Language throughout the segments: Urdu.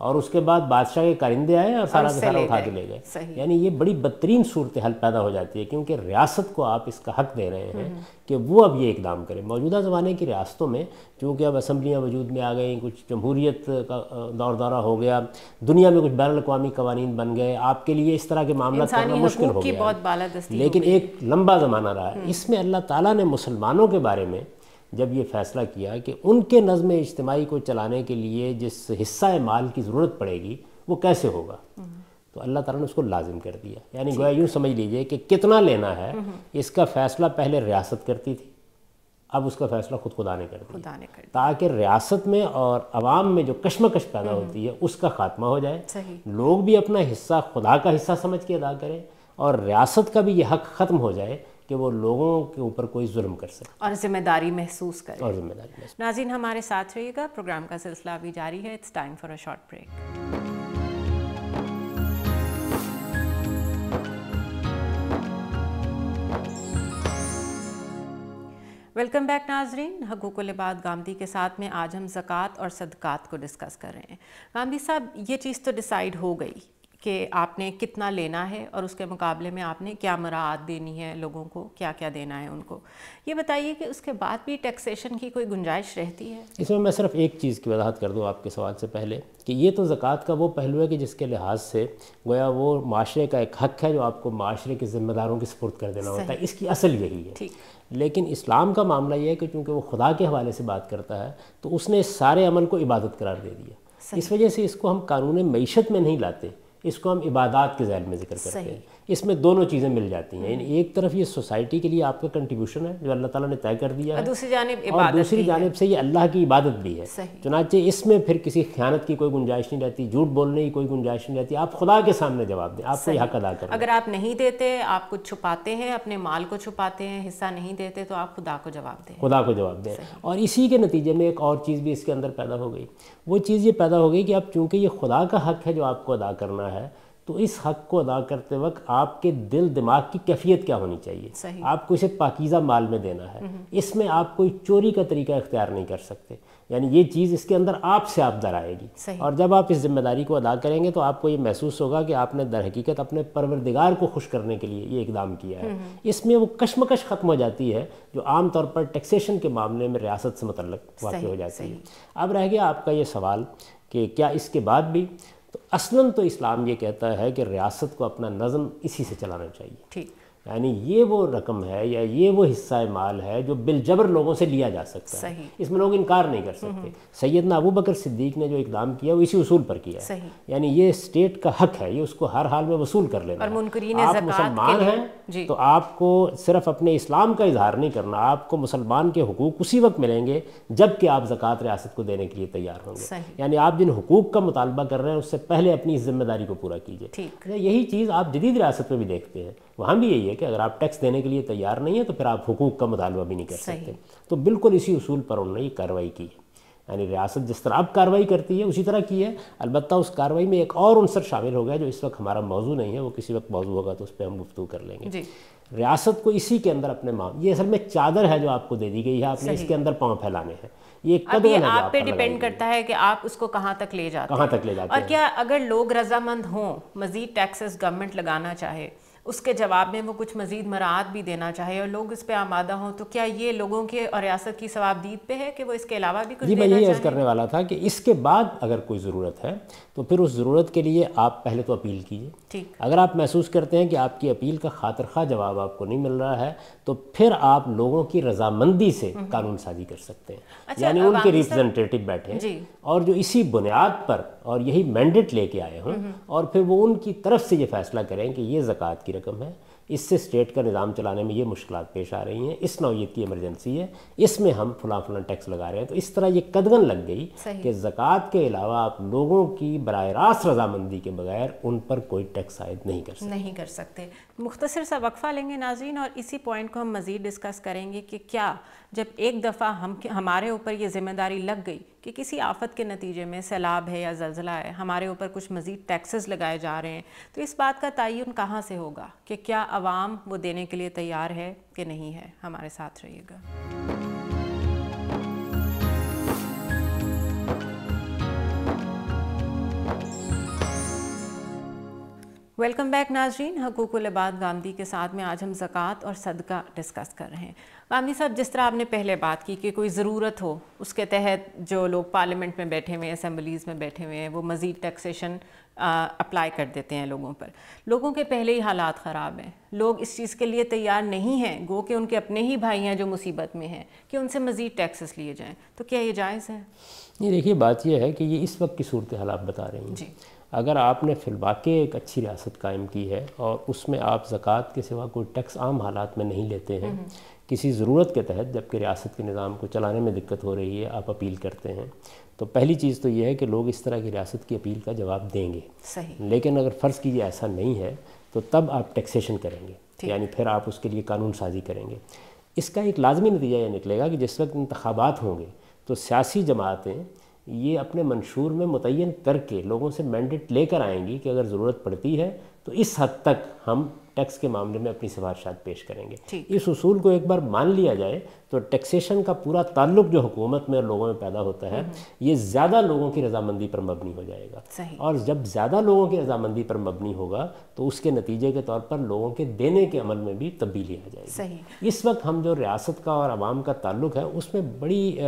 اور اس کے بعد بادشاہ کے کارندے آئے اور سارا کا سارا اٹھا کے لے گئے. یعنی یہ بڑی بدترین صورتحال پیدا ہو جاتی ہے کیونکہ ریاست کو آپ اس کا حق دے رہے ہیں کہ وہ اب یہ اقدام کرے. موجودہ زمانے کی ریاستوں میں چونکہ اب اسمبلیاں وجود میں آ گئیں, کچھ جمہوریت کا دور دورہ ہو گیا, دنیا میں کچھ بین الاقوامی قوانین بن گئے, آپ کے لیے اس طرح کے معاملات کرنا مشکل ہو گیا, لیکن ایک لمبا زمانہ رہا ہے. اس میں اللہ تعالیٰ نے مسلمانوں کے بارے میں جب یہ فیصلہ کیا کہ ان کے نظم اجتماعی کو چلانے کے لیے جس حصہ مال کی ضرورت پڑے گی وہ کیسے ہوگا, تو اللہ تعالیٰ نے اس کو لازم کر دیا. یعنی گویا یوں سمجھ لیجئے کہ کتنا لینا ہے اس کا فیصلہ پہلے ریاست کرتی تھی, اب اس کا فیصلہ خود خدا نے کر دیا, تاکہ ریاست میں اور عوام میں جو کشمکش پیدا ہوتی ہے اس کا خاتمہ ہو جائے, لوگ بھی اپنا حصہ خدا کا حصہ سمجھ کے ادا کریں, اور ریاست کا بھی یہ حق ختم ہو جائے کہ وہ لوگوں کے اوپر کوئی ظلم کر سکے اور ذمہ داری محسوس کرے. اور ذمہ داری محسوس. ناظرین ہمارے ساتھ رہیے گا, پروگرام کا سلسلہ ابھی جاری ہے. It's time for a short break. Welcome back ناظرین. حقوق العباد گاندھی کے ساتھ میں آج ہم زکوٰۃ اور صدقات کو ڈسکس کر رہے ہیں. گاندھی صاحب, یہ چیز تو ڈیسائیڈ ہو گئی کہ آپ نے کتنا لینا ہے اور اس کے مقابلے میں آپ نے کیا مراعات دینی ہے, لوگوں کو کیا کیا دینا ہے ان کو. یہ بتائیے کہ اس کے بعد بھی ٹیکسیشن کی کوئی گنجائش رہتی ہے؟ اس میں صرف ایک چیز کی وضاحت کر دوں آپ کے سوال سے پہلے کہ یہ تو زکوٰۃ کا وہ پہلو ہے کہ جس کے لحاظ سے گویا وہ معاشرے کا ایک حق ہے جو آپ کو معاشرے کے ذمہ داروں کی سپرد کر دینا ہوتا ہے. اس کی اصل یہی ہے. لیکن اسلام کا معاملہ یہ ہے کہ چونکہ وہ خدا کے حوالے سے بات کرتا ہے تو اس نے اس سارے عمل کو عبادت قرار دے دیا. اس وجہ سے اس کو ہم قانون معیشت میں نہیں لاتے, اس کو ہم عبادات کے ذیل میں ذکر کرتے ہیں. اس میں دونوں چیزیں مل جاتی ہیں. یعنی ایک طرف یہ سوسائٹی کے لیے آپ کا کنٹریبیوشن ہے جو اللہ تعالیٰ نے طے کر دیا ہے, اور دوسری جانب سے یہ اللہ کی عبادت بھی ہے. چنانچہ اس میں پھر کسی خیانت کی کوئی گنجائش نہیں رہتی, جھوٹ بولنے کی کوئی گنجائش نہیں رہتی. آپ خدا کے سامنے جواب دیں, آپ کو یہ حق ادا کرنا. اگر آپ نہیں دیتے, آپ کچھ چھپاتے ہیں, اپنے مال کو چھپاتے ہیں, حصہ نہیں دیتے, تو آپ خدا کو جواب دیں. خدا کو جواب دیں. اور اسی کے نتیجے میں ایک اور چیز بھی اس کے اندر پیدا ہو گئی. وہ چیز یہ پیدا ہو گئی کہ اب چونکہ یہ خدا کا حق ہے جو آپ کو ادا کرنا ہے, تو اس حق کو ادا کرتے وقت آپ کے دل دماغ کی کیفیت کیا ہونی چاہیے. آپ کو اسے پاکیزہ مال میں دینا ہے. اس میں آپ کوئی چوری کا طریقہ اختیار نہیں کر سکتے. یعنی یہ چیز اس کے اندر آپ سے آپ در آئے گی, اور جب آپ اس ذمہ داری کو ادا کریں گے تو آپ کو یہ محسوس ہوگا کہ آپ نے در حقیقت اپنے پروردگار کو خوش کرنے کے لیے یہ اقدام کیا ہے. اس میں وہ کشمکش ختم ہو جاتی ہے جو عام طور پر ٹیکسیشن کے معاملے میں ریاست سے متعلق واقع ہو جاتی ہے. اب رہ گیا آپ کا یہ سوال کہ کیا اس کے بعد بھی, تو اصلاً تو اسلام یہ کہتا ہے کہ ریاست کو اپنا نظم اسی سے چلانا چاہیے. یعنی یہ وہ رقم ہے یا یہ وہ حصہ مال ہے جو بالجبر لوگوں سے لیا جا سکتا ہے. اس میں لوگ انکار نہیں کر سکتے. سیدنا ابو بکر صدیق نے جو اقدام کیا وہ اسی اصول پر کیا ہے. یعنی یہ اسٹیٹ کا حق ہے, یہ اس کو ہر حال میں وصول کر لینا. آپ مسلمان ہیں تو آپ کو صرف اپنے اسلام کا اظہار نہیں کرنا, آپ کو مسلمان کے حقوق اسی وقت ملیں گے جب کہ آپ زکوٰۃ ریاست کو دینے کے لیے تیار ہوں گے. یعنی آپ جن حقوق کا مطالبہ کر رہے ہیں اس سے پہلے اپنی اس ذمہ داری کو پورا کیجیے. یہی چیز آپ جدید ریاست میں بھی دیکھتے ہیں, وہاں بھی یہی ہے کہ اگر آپ ٹیکس دینے کے لیے تیار نہیں ہیں تو پھر آپ حقوق کا مطالبہ بھی نہیں کر سکتے. تو بالکل اسی اصول پر انہوں نے یہ کارروائی کی ہے. یعنی ریاست جس طرح اب کارروائی کرتی ہے اسی طرح کی ہے. البتہ اس کارروائی میں ایک اور عنصر شامل ہو گیا جو اس وقت ہمارا موضوع نہیں ہے, وہ کسی وقت موضوع ہوگا تو اس پہ ہم گفتگو کر لیں گے. ریاست کو اسی کے اندر اپنے یہ اصل میں چادر ہے جو آپ کو دے دی گئی ہے, آپ نے اس کے اندر پاؤں پھیلانے ہیں. یہ آپ پہ ڈیپینڈ کرتا ہے کہ آپ اس کو کہاں تک لے جاتے ہیں. اور کیا اگر لوگ رضامند ہوں, مزید ٹیکسز گورنمنٹ لگانا چاہے, اس کے جواب میں وہ کچھ مزید مراعات بھی دینا چاہے اور لوگ اس پہ آمادہ ہوں, تو کیا یہ لوگوں کے اور ریاست کی ثوابدید پہ ہے کہ وہ اس کے علاوہ بھی کچھ دینا چاہیں؟ میں یہی عرض کرنے والا تھا کہ اس کے بعد اگر کوئی ضرورت ہے تو پھر اس ضرورت کے لیے آپ پہلے تو اپیل کیجیے. اگر آپ محسوس کرتے ہیں کہ آپ کی اپیل کا خاطر خواہ جواب آپ کو نہیں مل رہا ہے تو پھر آپ لوگوں کی رضامندی سے قانون سازی کر سکتے ہیں. یعنی ان کے ریپرزنٹیٹو بیٹھیں اور جو اسی بنیاد پر اور یہی مینڈیٹ لے کے آئے ہوں, اور پھر وہ ان کی طرف سے یہ فیصلہ کریں کہ یہ زکوٰۃ کی رقم ہے, اس سے اسٹیٹ کا نظام چلانے میں یہ مشکلات پیش آ رہی ہیں, اس نوعیت کی ایمرجنسی ہے, اس میں ہم فلاں فلاں ٹیکس لگا رہے ہیں. تو اس طرح یہ قدغن لگ گئی کہ زکوٰۃ کے علاوہ آپ لوگوں کی براہ راست رضامندی کے بغیر ان پر کوئی ٹیکس عائد نہیں کر سکتے. مختصر سا وقفہ لیں گے ناظرین, اور اسی پوائنٹ کو ہم مزید ڈسکس کریں گے کہ کیا جب ایک دفعہ ہمارے اوپر یہ ذمہ داری لگ گئی کہ کسی آفت کے نتیجے میں سیلاب ہے یا زلزلہ ہے, ہمارے اوپر کچھ مزید ٹیکسز لگائے جا رہے ہیں, تو اس بات کا تعین کہاں سے ہوگا کہ کیا عوام وہ دینے کے لیے تیار ہے کہ نہیں ہے؟ ہمارے ساتھ رہیے گا. ویلکم بیک ناظرین، حقوق العباد گامدی کے ساتھ میں آج ہم زکوٰۃ اور صدقہ ڈسکس کر رہے ہیں۔ گامدی صاحب، جس طرح آپ نے پہلے بات کی کہ کوئی ضرورت ہو اس کے تحت جو لوگ پارلیمنٹ میں بیٹھے ہوئے ہیں، اسمبلیز میں بیٹھے ہوئے ہیں، وہ مزید ٹیکسیشن اپلائی کر دیتے ہیں لوگوں پر۔ لوگوں کے پہلے ہی حالات خراب ہیں، لوگ اس چیز کے لیے تیار نہیں ہیں، گو کہ ان کے اپنے ہی بھائی ہیں جو مصیبت میں ہیں، کہ ان سے مزید ٹیکسز لیے جائیں، تو کیا یہ جائز ہے؟ یہ دیکھیے، بات یہ ہے کہ یہ اس وقت کی صورتحال آپ بتا رہی ہیں جی۔ اگر آپ نے فی الواقع ایک اچھی ریاست قائم کی ہے اور اس میں آپ زکوٰۃ کے سوا کوئی ٹیکس عام حالات میں نہیں لیتے ہیں، کسی ضرورت کے تحت جبکہ ریاست کے نظام کو چلانے میں دقت ہو رہی ہے، آپ اپیل کرتے ہیں، تو پہلی چیز تو یہ ہے کہ لوگ اس طرح کی ریاست کی اپیل کا جواب دیں گے۔ صحیح۔ لیکن اگر فرض کیجیے ایسا نہیں ہے تو تب آپ ٹیکسیشن کریں گے، یعنی پھر آپ اس کے لیے قانون سازی کریں گے۔ اس کا ایک لازمی نتیجہ یہ نکلے گا کہ جس وقت انتخابات ہوں گے تو سیاسی جماعتیں یہ اپنے منشور میں متعین کر کے لوگوں سے مینڈیٹ لے کر آئیں گی کہ اگر ضرورت پڑتی ہے تو اس حد تک ہم ٹیکس کے معاملے میں اپنی سفارشات پیش کریں گے۔ اس اصول کو ایک بار مان لیا جائے تو ٹیکسیشن کا پورا تعلق جو حکومت میں اور لوگوں میں پیدا ہوتا ہے یہ زیادہ لوگوں کی رضامندی پر مبنی ہو جائے گا، اور جب زیادہ لوگوں کی رضامندی پر مبنی ہوگا تو اس کے نتیجے کے طور پر لوگوں کے دینے کے عمل میں بھی تبدیلی آ جائے گی۔ اس وقت ہم جو ریاست کا اور عوام کا تعلق ہے اس میں بڑی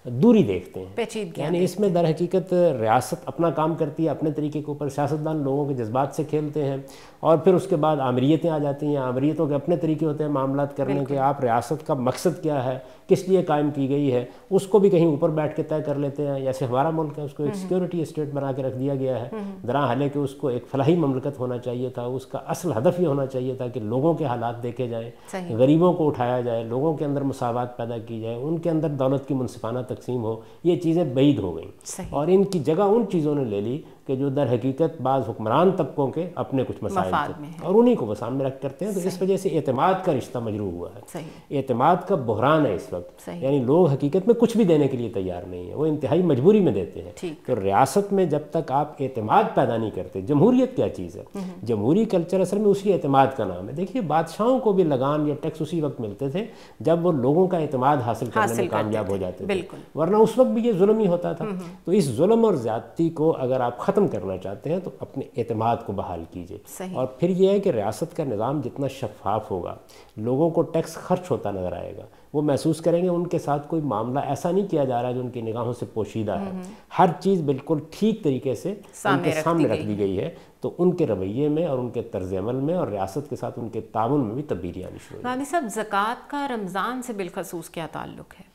دوری دیکھتے ہیں، یعنی اس میں در حقیقت ریاست اپنا کام کرتی ہے اپنے طریقے کے اوپر، سیاستدان لوگوں کے جذبات سے کھیلتے ہیں، اور پھر اس کے بعد آمریتیں آ جاتی ہیں، آمریتوں کے اپنے طریقے ہوتے ہیں معاملات کرنے کے۔ آپ ریاست کا مقصد کیا ہے، کس لیے قائم کی گئی ہے، اس کو بھی کہیں اوپر بیٹھ کے طے کر لیتے ہیں۔ جیسے ہمارا ملک ہے، اس کو ایک سیکیورٹی اسٹیٹ بنا کے رکھ دیا گیا ہے، درا حالانکہ اس کو ایک فلاحی مملکت ہونا چاہیے تھا۔ اس کا اصل ہدف یہ ہونا چاہیے تھا کہ لوگوں کے حالات دیکھے جائیں، غریبوں کو اٹھایا جائے، لوگوں کے اندر مساوات پیدا کی جائے، ان کے اندر دولت کی منصفانہ تقسیم ہو۔ یہ چیزیں بعید ہو گئیں اور ان کی جگہ ان چیزوں نے لے لی کہ جو در حقیقت بعض حکمران طبقوں کے اپنے کچھ مسائل تھے اور انہی کو وہ سامنے رکھ کرتے ہیں۔ تو اس وجہ سے اعتماد کا رشتہ مجروح ہوا ہے، اعتماد کا بحران ہے اس وقت، یعنی لوگ حقیقت میں کچھ بھی دینے کے لیے تیار نہیں ہیں، وہ انتہائی مجبوری میں دیتے ہیں۔ تو ریاست میں جب تک آپ اعتماد پیدا نہیں کرتے، جمہوریت کیا چیز ہے؟ جمہوری کلچر اصل میں اسی اعتماد کا نام ہے۔ دیکھیے، بادشاہوں کو بھی لگان یا ٹیکس اسی وقت ملتے تھے جب وہ لوگوں کا اعتماد حاصل کرنے میں کامیاب ہو جاتے تھے، ورنہ اس وقت بھی یہ ظلم ہی ہوتا تھا۔ تو اس ظلم اور زیادتی کو اگر آپ ختم کرنا چاہتے ہیں تو اپنے اعتماد کو بحال کیجیے، اور پھر یہ ہے کہ ریاست کا نظام جتنا شفاف ہوگا، لوگوں کو ٹیکس خرچ ہوتا نظر آئے گا، وہ محسوس کریں گے ان کے ساتھ کوئی معاملہ ایسا نہیں کیا جا رہا جو ان کی نگاہوں سے پوشیدہ ہے، ہر چیز بالکل ٹھیک طریقے سے ان کے سامنے رکھ دی گئی ہے، تو ان کے رویے میں اور ان کے طرز عمل میں اور ریاست کے ساتھ ان کے تعاون میں بھی تبدیلی آنی شروع ہوئی۔ گاندھی صاحب، زکوٰۃ کا رمضان سے بالخصوص کیا تعلق ہے؟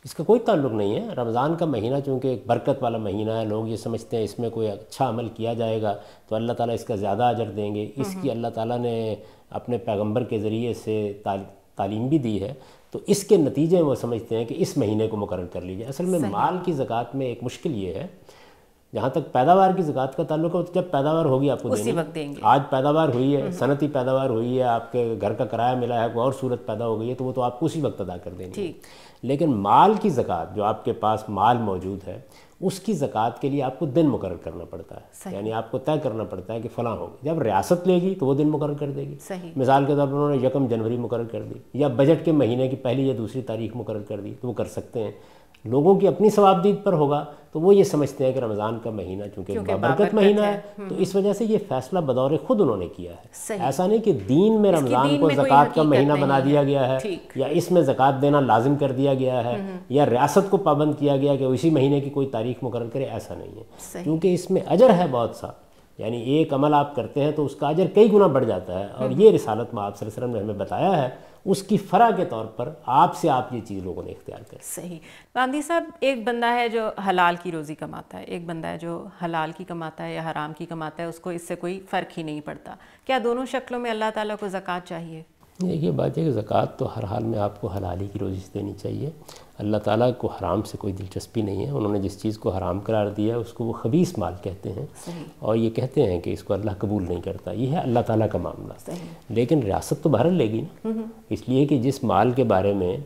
اس کا کوئی تعلق نہیں ہے۔ رمضان کا مہینہ چونکہ ایک برکت والا مہینہ ہے، لوگ یہ سمجھتے ہیں اس میں کوئی اچھا عمل کیا جائے گا تو اللہ تعالیٰ اس کا زیادہ اجر دیں گے، اس کی اللہ تعالیٰ نے اپنے پیغمبر کے ذریعے سے تعلیم بھی دی ہے، تو اس کے نتیجے میں وہ سمجھتے ہیں کہ اس مہینے کو مقرر کر لیجیے۔ اصل میں مال کی زکوٰۃ میں ایک مشکل یہ ہے، جہاں تک پیداوار کی زکوٰۃ کا تعلق ہے، جب پیداوار ہوگی آپ کو دیں گے۔ آج پیداوار ہوئی ہے، صنعتی پیداوار ہوئی ہے، آپ کے گھر کا کرایہ ملا ہے، کوئی اور صورت پیدا ہو گئی ہے، تو وہ تو آپ کو اسی وقت ادا کر دیں گے۔ لیکن مال کی زکوٰۃ، جو آپ کے پاس مال موجود ہے، اس کی زکوٰۃ کے لیے آپ کو دن مقرر کرنا پڑتا ہے، یعنی آپ کو طے کرنا پڑتا ہے کہ فلاں ہوگی۔ جب ریاست لے گی تو وہ دن مقرر کر دے گی، مثال کے طور پر انہوں نے 1 جنوری مقرر کر دی، یا بجٹ کے مہینے کی پہلی یا دوسری تاریخ مقرر کر دی، تو وہ کر سکتے ہیں۔ لوگوں کی اپنی ثوابدید پر ہوگا تو وہ یہ سمجھتے ہیں کہ رمضان کا مہینہ چونکہ بابرکت مہینہ ہے، تو اس وجہ سے یہ فیصلہ بدور خود انہوں نے کیا ہے۔ ایسا نہیں کہ دین میں رمضان کو زکوٰۃ کا مہینہ بنا دیا گیا ہے، یا اس میں زکوٰۃ دینا لازم کر دیا گیا ہے، یا ریاست کو پابند کیا گیا کہ اسی مہینے کی کوئی تاریخ مقرر کرے، ایسا نہیں ہے، کیونکہ اس میں اجر ہے بہت سا، یعنی ایک عمل آپ کرتے ہیں تو اس کا اجر کئی گنا بڑھ جاتا ہے، اور یہ رسالت میں آپ صلی اللہ علیہ وسلم نے ہمیں بتایا ہے، اس کی فرع کے طور پر آپ سے آپ یہ چیز لوگوں نے اختیار کر۔ صحیح۔ گاندھی صاحب، ایک بندہ ہے جو حلال کی روزی کماتا ہے، ایک بندہ ہے جو حلال کی کماتا ہے یا حرام کی کماتا ہے، اس کو اس سے کوئی فرق ہی نہیں پڑتا، کیا دونوں شکلوں میں اللہ تعالیٰ کو زکوٰۃ چاہیے؟ یہ بات ہے کہ زکوٰۃ تو ہر حال میں آپ کو حلالی کی روزی سے دینی چاہیے، اللہ تعالیٰ کو حرام سے کوئی دلچسپی نہیں ہے۔ انہوں نے جس چیز کو حرام قرار دیا ہے اس کو وہ خبیث مال کہتے ہیں، اور یہ کہتے ہیں کہ اس کو اللہ قبول نہیں کرتا، یہ ہے اللہ تعالیٰ کا معاملہ۔ لیکن ریاست تو بہرحال لے گی نا، اس لیے کہ جس مال کے بارے میں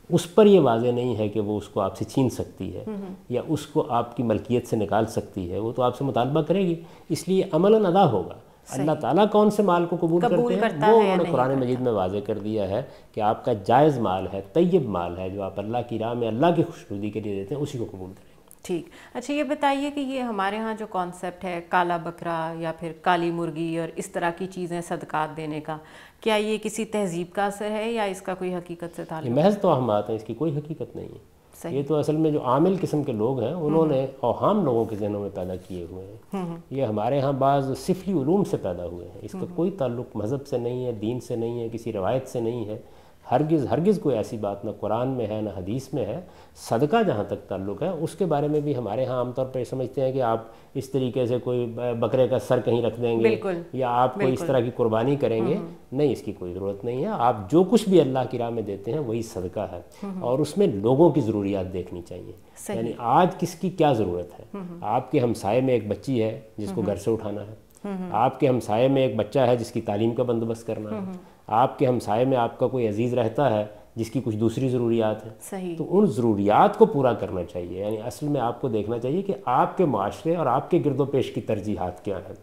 اس پر یہ واضح نہیں ہے کہ وہ اس کو آپ سے چھین سکتی ہے یا اس کو آپ کی ملکیت سے نکال سکتی ہے، وہ تو آپ سے مطالبہ کرے گی، اس لیے عملاً ادا ہوگا۔ اللہ تعالیٰ کون سے مال کو قبول کرتے ہیں وہ انہوں نے قرآن مجید میں واضح کر دیا ہے کہ آپ کا جائز مال ہے، طیب مال ہے، جو آپ اللہ کی راہ میں اللہ کی خوشنودی کے لیے دیتے ہیں، اسی کو قبول کریں۔ ٹھیک. اچھا یہ بتائیے کہ یہ ہمارے ہاں جو کانسیپٹ ہے کالا بکرا یا پھر کالی مرغی اور اس طرح کی چیزیں صدقات دینے کا، کیا یہ کسی تہذیب کا اثر ہے یا اس کا کوئی حقیقت سے تعلق؟ محض توہمات ہیں، اس کی کوئی حقیقت نہیں ہے. یہ تو اصل میں جو عامل قسم کے لوگ ہیں انہوں نے اوہام لوگوں کے ذہنوں میں پیدا کیے ہوئے ہیں. یہ ہمارے ہاں بعض سفلی علوم سے پیدا ہوئے ہیں. اس کا کوئی تعلق مذہب سے نہیں ہے، دین سے نہیں ہے، کسی روایت سے نہیں ہے. ہرگز کوئی ایسی بات نہ قرآن میں ہے نہ حدیث میں ہے. صدقہ جہاں تک تعلق ہے اس کے بارے میں بھی ہمارے ہاں عام طور پر سمجھتے ہیں کہ آپ اس طریقے سے کوئی بکرے کا سر کہیں رکھ دیں گے یا آپ کوئی اس طرح کی قربانی کریں گے. نہیں، اس کی کوئی ضرورت نہیں ہے. آپ جو کچھ بھی اللہ کی راہ میں دیتے ہیں وہی صدقہ ہے، اور اس میں لوگوں کی ضروریات دیکھنی چاہیے. یعنی آج کس کی کیا ضرورت ہے. آپ کے ہمسائے میں ایک بچی ہے جس کو گھر سے اٹھانا ہے، آپ کے ہمسائے میں ایک بچہ ہے جس کی تعلیم کا بندوبست کرنا ہے، آپ کے ہمسائے میں آپ کا کوئی عزیز رہتا ہے جس کی کچھ دوسری ضروریات ہیں. تو ان ضروریات کو پورا کرنا چاہیے. یعنی اصل میں آپ کو دیکھنا چاہیے کہ آپ کے معاشرے اور آپ کے گرد و پیش کی ترجیحات کیا ہیں.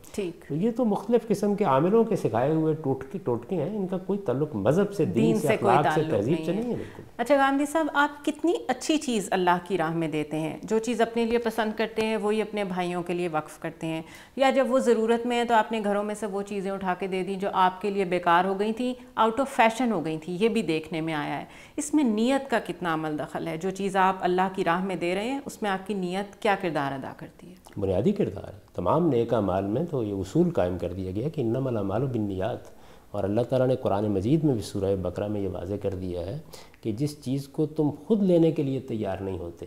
تو یہ تو مختلف قسم کے عاملوں کے سکھائے ہوئے ٹوٹکے ہیں. ان کا کوئی تعلق مذہب سے، دین سے، اخلاق سے، تہذیب سے نہیں ہے. بالکل. اچھا گاندھی صاحب، آپ کتنی اچھی چیز اللہ کی راہ میں دیتے ہیں. جو چیز اپنے لیے پسند کرتے ہیں وہی اپنے بھائیوں کے لیے وقف کرتے ہیں، یا جب وہ ضرورت میں ہے تو آپ نے گھروں میں سے وہ چیزیں اٹھا کے دے دیں جو آپ کے لیے بیکار ہو گئی تھیں، آؤٹ آف فیشن ہو گئی تھیں. یہ بھی دیکھنے میں آیا ہے. اس میں نیت کا کتنا عمل دخل ہے؟ جو چیز آپ اللہ کی راہ میں دے رہے ہیں اس میں آپ کی نیت کیا کردار ادا کرتی ہے؟ بنیادی کردار. تمام نیک اعمال میں تو یہ اصول قائم کر دیا گیا کہ انما الاعمال بالنیات. اور اللہ تعالیٰ نے قرآن مجید میں بھی سورہ بقرہ میں یہ واضح کر دیا ہے کہ جس چیز کو تم خود لینے کے لیے تیار نہیں ہوتے،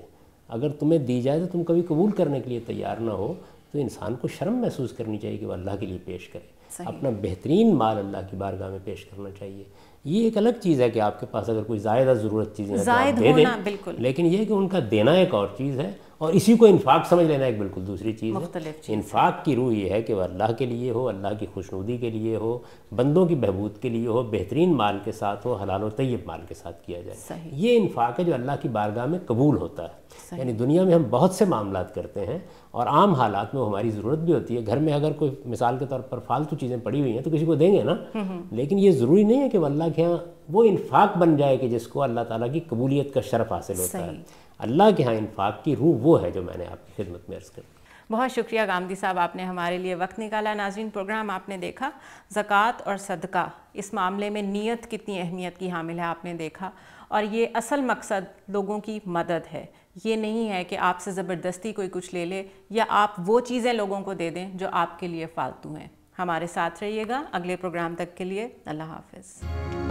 اگر تمہیں دی جائے تو تم کبھی قبول کرنے کے لیے تیار نہ ہو، تو انسان کو شرم محسوس کرنی چاہیے کہ وہ اللہ کے لیے پیش کرے. اپنا بہترین مال اللہ کی بارگاہ میں پیش کرنا چاہیے. یہ ایک الگ چیز ہے کہ آپ کے پاس اگر کوئی زائدہ ضرورت چیزیں ہیں تو آپ دے دیں، لیکن یہ کہ ان کا دینا ایک اور چیز ہے اور اسی کو انفاق سمجھ لینا ایک بالکل دوسری چیز ہے. انفاق کی روح یہ ہے کہ وہ اللہ کے لیے ہو، اللہ کی خوشنودی کے لیے ہو، بندوں کی بہبود کے لیے ہو، بہترین مال کے ساتھ ہو، حلال و طیب مال کے ساتھ کیا جائے. یہ انفاق ہے جو اللہ کی بارگاہ میں قبول ہوتا ہے. یعنی دنیا میں ہم بہت سے معاملات کرتے ہیں اور عام حالات میں ہماری ضرورت بھی ہوتی ہے. گھر میں اگر کوئی مثال کے طور پر فالتو چیزیں پڑی ہوئی ہیں تو کسی کو دیں گے نا، لیکن یہ ضروری نہیں ہے کہ وہ اللہ کے ہاں وہ انفاق بن جائے کہ جس کو اللہ تعالیٰ کی قبولیت کا شرف حاصل ہوتا ہے. اللہ کے ہاں انفاق کی روح وہ ہے جو میں نے آپ کی خدمت میں عرض کر دی. بہت شکریہ گامدی صاحب، آپ نے ہمارے لیے وقت نکالا. ناظرین، پروگرام آپ نے دیکھا. زکوٰۃ اور صدقہ، اس معاملے میں نیت کتنی اہمیت کی حامل ہے آپ نے دیکھا، اور یہ اصل مقصد لوگوں کی مدد ہے. یہ نہیں ہے کہ آپ سے زبردستی کوئی کچھ لے لے یا آپ وہ چیزیں لوگوں کو دے دیں جو آپ کے لیے فالتو ہیں. ہمارے ساتھ رہیے گا اگلے پروگرام تک کے لیے. اللہ حافظ.